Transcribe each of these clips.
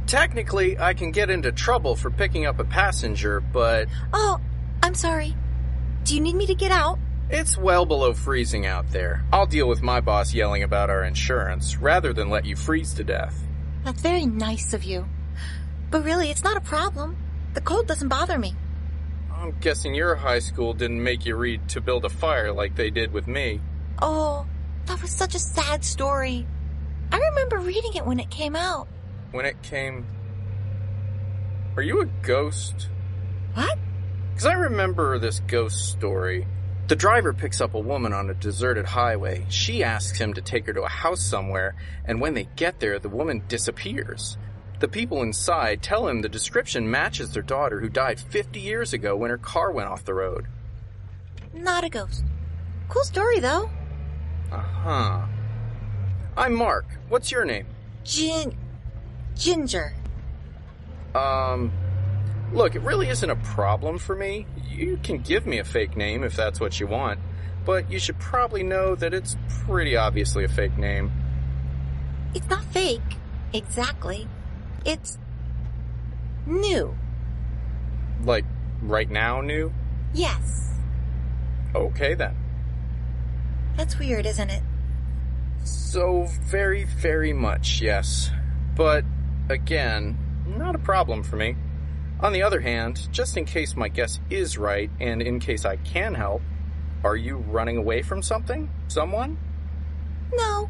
Technically, I can get into trouble for picking up a passenger, but... Oh, I'm sorry. Do you need me to get out? It's well below freezing out there. I'll deal with my boss yelling about our insurance, rather than let you freeze to death. That's very nice of you. But really, it's not a problem. The cold doesn't bother me. I'm guessing your high school didn't make you read To Build a Fire like they did with me. Oh, that was such a sad story. I remember reading it when it came out. When it came... Are you a ghost? What? Because I remember this ghost story. The driver picks up a woman on a deserted highway. She asks him to take her to a house somewhere, and when they get there, the woman disappears. The people inside tell him the description matches their daughter who died 50 years ago when her car went off the road. Not a ghost. Cool story, though. Uh-huh. I'm Mark. What's your name? Ginger. Look, it really isn't a problem for me. You can give me a fake name if that's what you want, but you should probably know that it's pretty obviously a fake name. It's not fake, exactly. It's new. Like, right now new? Yes. Okay, then. That's weird, isn't it? So very, very much, yes. But, again, not a problem for me. On the other hand, just in case my guess is right, and in case I can help, are you running away from something? Someone? No.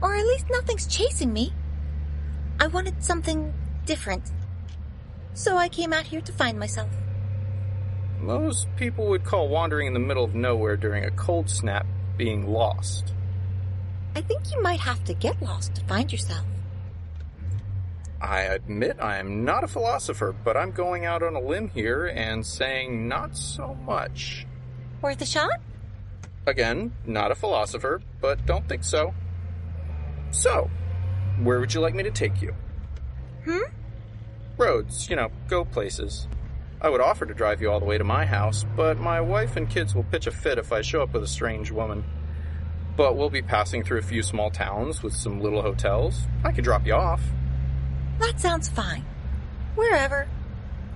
Or at least nothing's chasing me. I wanted something different. So I came out here to find myself. Most people would call wandering in the middle of nowhere during a cold snap being lost. I think you might have to get lost to find yourself. I admit I am not a philosopher, but I'm going out on a limb here and saying not so much. Worth a shot? Again, not a philosopher, but don't think so. So, where would you like me to take you? Roads, go places. I would offer to drive you all the way to my house, but my wife and kids will pitch a fit if I show up with a strange woman. But we'll be passing through a few small towns with some little hotels. I could drop you off. That sounds fine. Wherever.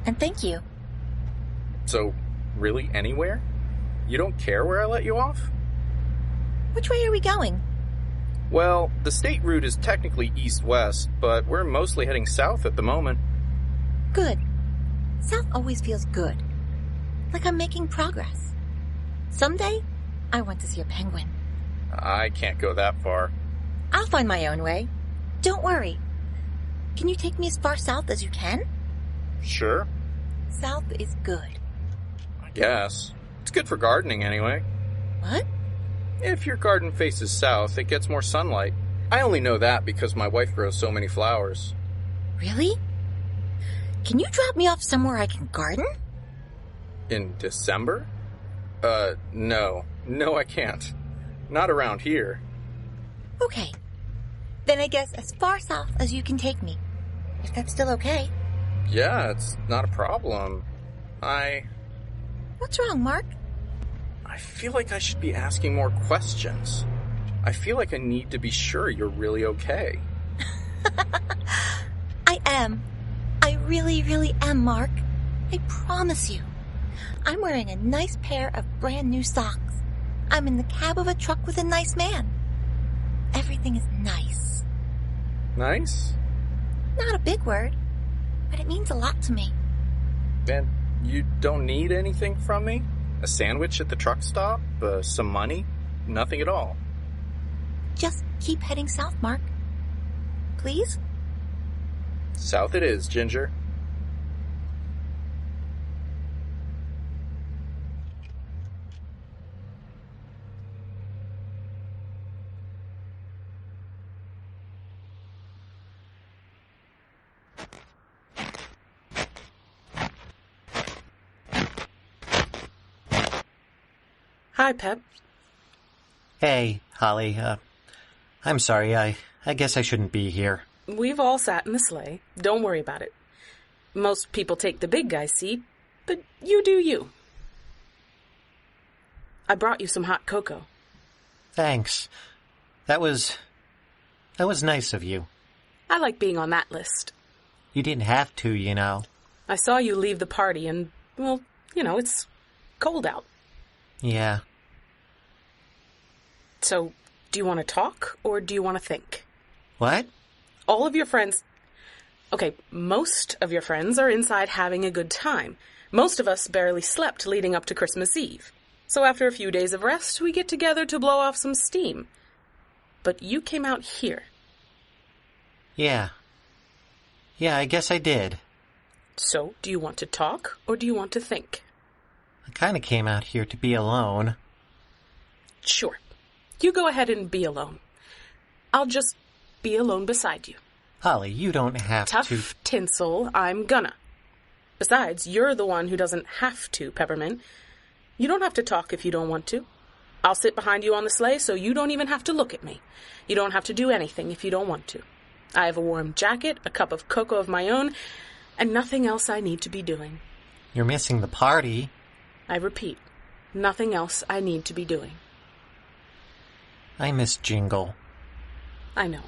And thank you. So, really anywhere? You don't care where I let you off? Which way are we going? Well, the state route is technically east-west, but we're mostly heading south at the moment. Good. South always feels good. Like I'm making progress. Someday, I want to see a penguin. I can't go that far. I'll find my own way. Don't worry. Can you take me as far south as you can? Sure. South is good. I guess. It's good for gardening anyway. What? If your garden faces south, it gets more sunlight. I only know that because my wife grows so many flowers. Really? Can you drop me off somewhere I can garden? In December? No. No, I can't. Not around here. Okay. Then I guess as far south as you can take me. If that's still okay. Yeah, it's not a problem. What's wrong, Mark? I feel like I should be asking more questions. I feel like I need to be sure you're really okay. I am. I really, really am, Mark. I promise you. I'm wearing a nice pair of brand new socks. I'm in the cab of a truck with a nice man. Everything is nice. Nice? Not a big word, but it means a lot to me. And you don't need anything from me? A sandwich at the truck stop? Some money? Nothing at all. Just keep heading south, Mark. Please? South it is, Ginger. Hi, Pep. Hey, Holly. I'm sorry. I guess I shouldn't be here. We've all sat in the sleigh. Don't worry about it. Most people take the big guy's seat, but you do you. I brought you some hot cocoa. Thanks. That was nice of you. I like being on that list. You didn't have to, you know. I saw you leave the party and, well, it's cold out. Yeah. So, do you want to talk or do you want to think? What? All of your friends... Okay, most of your friends are inside having a good time. Most of us barely slept leading up to Christmas Eve. So after a few days of rest, we get together to blow off some steam. But you came out here. Yeah. Yeah, I guess I did. So, do you want to talk or do you want to think? I kind of came out here to be alone. Sure. You go ahead and be alone. I'll just be alone beside you. Holly, you don't have Tough to... tinsel, I'm gonna. Besides, you're the one who doesn't have to, Peppermint. You don't have to talk if you don't want to. I'll sit behind you on the sleigh so you don't even have to look at me. You don't have to do anything if you don't want to. I have a warm jacket, a cup of cocoa of my own, and nothing else I need to be doing. You're missing the party. I repeat, nothing else I need to be doing. I miss Jingle. I know.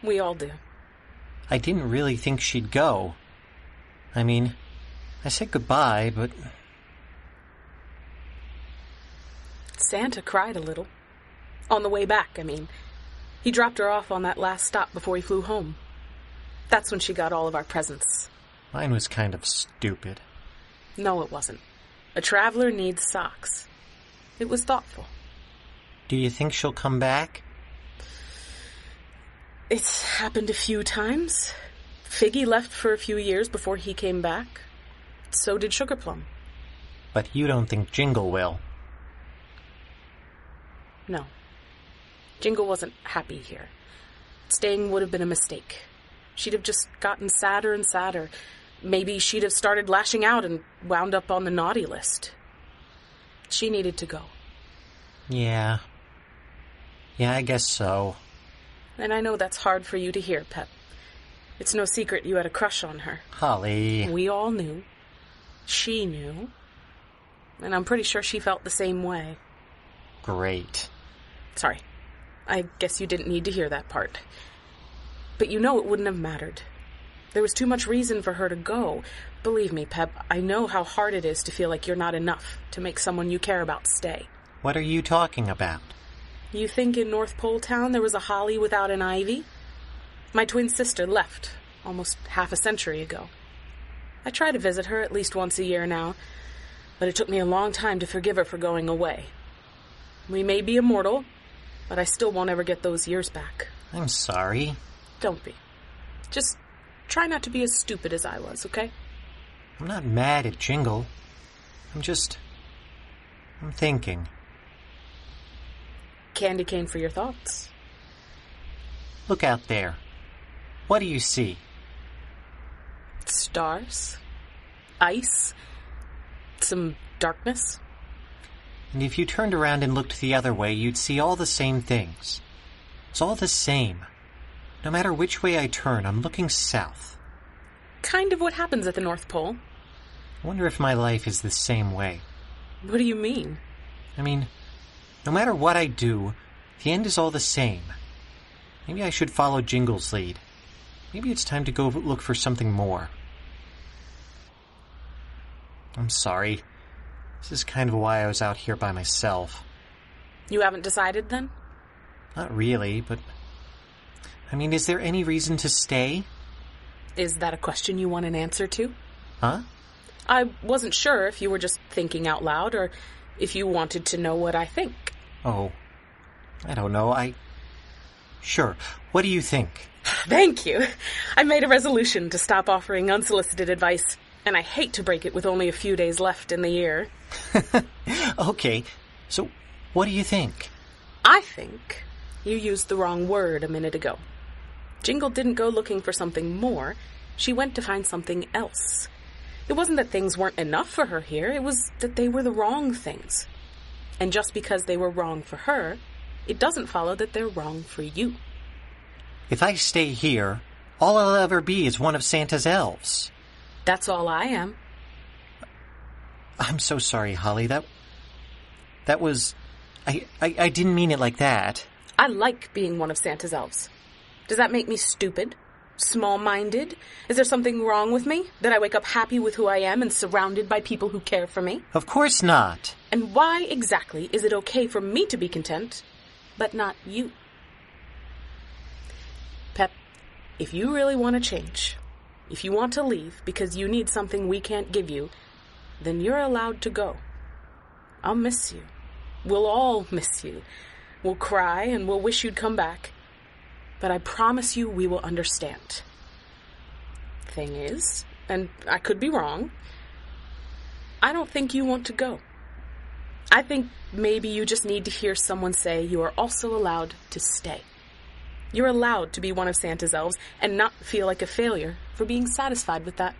We all do. I didn't really think she'd go. I mean, I said goodbye, but... Santa cried a little. On the way back, I mean. He dropped her off on that last stop before he flew home. That's when she got all of our presents. Mine was kind of stupid. No, it wasn't. A traveler needs socks. It was thoughtful. Do you think she'll come back? It's happened a few times. Figgy left for a few years before he came back. So did Sugarplum. But you don't think Jingle will? No. Jingle wasn't happy here. Staying would have been a mistake. She'd have just gotten sadder and sadder. Maybe she'd have started lashing out and wound up on the naughty list. She needed to go. Yeah. Yeah, I guess so. And I know that's hard for you to hear, Pep. It's no secret you had a crush on her. Holly. We all knew. She knew. And I'm pretty sure she felt the same way. Great. Sorry. I guess you didn't need to hear that part. But you know it wouldn't have mattered. There was too much reason for her to go. Believe me, Pep, I know how hard it is to feel like you're not enough to make someone you care about stay. What are you talking about? You think in North Pole Town there was a holly without an ivy? My twin sister left almost half a century ago. I try to visit her at least once a year now, but it took me a long time to forgive her for going away. We may be immortal, but I still won't ever get those years back. I'm sorry. Don't be. Just try not to be as stupid as I was, okay? I'm not mad at Jingle. I'm thinking. Candy cane for your thoughts. Look out there. What do you see? Stars. Ice. Some darkness. And if you turned around and looked the other way, you'd see all the same things. It's all the same. No matter which way I turn, I'm looking south. Kind of what happens at the North Pole. I wonder if my life is the same way. What do you mean? I mean, no matter what I do, the end is all the same. Maybe I should follow Jingle's lead. Maybe it's time to go look for something more. I'm sorry. This is kind of why I was out here by myself. You haven't decided, then? Not really, but... I mean, is there any reason to stay? Is that a question you want an answer to? Huh? I wasn't sure if you were just thinking out loud or if you wanted to know what I think. Oh, I don't know. Sure. What do you think? Thank you. I made a resolution to stop offering unsolicited advice, and I hate to break it with only a few days left in the year. Okay, so what do you think? I think you used the wrong word a minute ago. Jingle didn't go looking for something more. She went to find something else. It wasn't that things weren't enough for her here. It was that they were the wrong things. And just because they were wrong for her, it doesn't follow that they're wrong for you. If I stay here, all I'll ever be is one of Santa's elves. That's all I am. I'm so sorry, Holly. That was... I didn't mean it like that. I like being one of Santa's elves. Does that make me stupid? Small-minded? Is there something wrong with me? That I wake up happy with who I am and surrounded by people who care for me? Of course not. And why exactly is it okay for me to be content, but not you? Pep, if you really want to change, if you want to leave because you need something we can't give you, then you're allowed to go. I'll miss you. We'll all miss you. We'll cry and we'll wish you'd come back. But I promise you we will understand. Thing is, and I could be wrong, I don't think you want to go. I think maybe you just need to hear someone say you are also allowed to stay. You're allowed to be one of Santa's elves and not feel like a failure for being satisfied with that.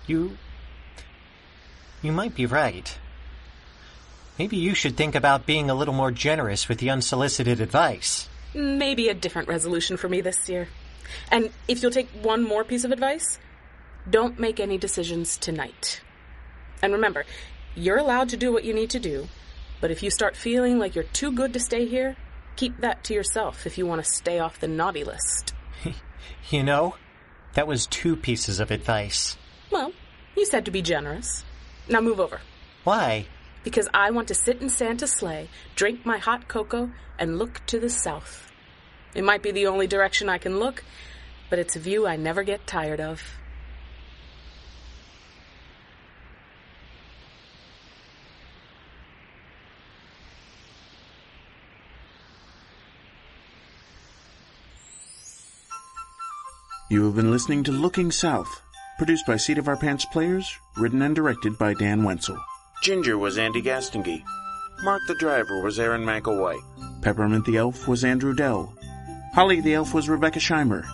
You might be right. Maybe you should think about being a little more generous with the unsolicited advice. Maybe a different resolution for me this year. And if you'll take one more piece of advice, don't make any decisions tonight. And remember, you're allowed to do what you need to do, but if you start feeling like you're too good to stay here, keep that to yourself if you want to stay off the naughty list. You know, that was 2 pieces of advice. Well, you said to be generous. Now move over. Why? Because I want to sit in Santa's sleigh, drink my hot cocoa, and look to the south. It might be the only direction I can look, but it's a view I never get tired of. You have been listening to Looking South, produced by Seat of Our Pants Players, written and directed by Dan Wenzel. Ginger was Andy Gastongi. Mark the Driver was Aaron McElway. Peppermint the Elf was Andrew Dell. Holly the Elf was Rebecca Scheimer.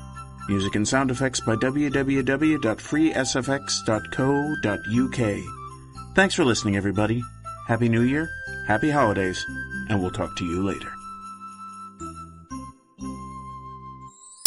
Music and sound effects by www.freesfx.co.uk. Thanks for listening, everybody. Happy New Year, happy holidays, and we'll talk to you later.